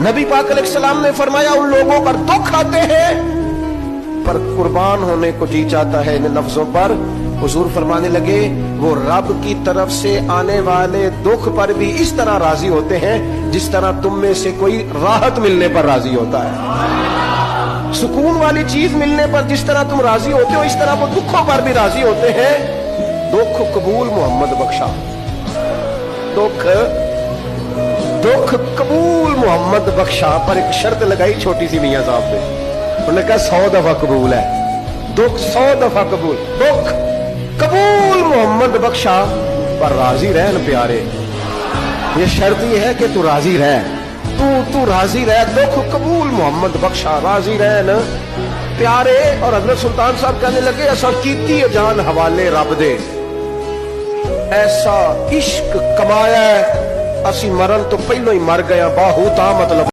नबी पाक अलैहिस्सलाम ने फरमाया उन लोगों पर दुख आते हैं पर कुर्बान होने को जी चाहता है इन लफ्जों पर। हुजूर फरमाने लगे वो रब की तरफ से आने वाले दुख पर भी इस तरह राजी होते हैं जिस तरह तुम में से कोई राहत मिलने पर राजी होता है। सुकून वाली चीज मिलने पर जिस तरह तुम राजी होते हो इस तरह वो दुखों पर भी राजी होते हैं। दुख कबूल मोहम्मद बख्शा, दुख कबूल मोहम्मद बख्शा, पर एक शर्त लगाई छोटी सी मियां साहब ने। उन्होंने कहा 100 दफा कबूल है, दुख 100 दफा कबूल, दुख कबूल मोहम्मद बख्शा पर राजी रहन प्यारे। ये शर्त ये है कि तू राजी रह, तू राजी रह, दुख कबूल मोहम्मद बख्शा, राजी रहन प्यारे। और हजरत सुल्तान साहब कहने लगे असा कीती जान हवाले रब दे, ऐसा इश्क कमाया असी मरन तो पहलो ही मर गया बाहू ता मतलब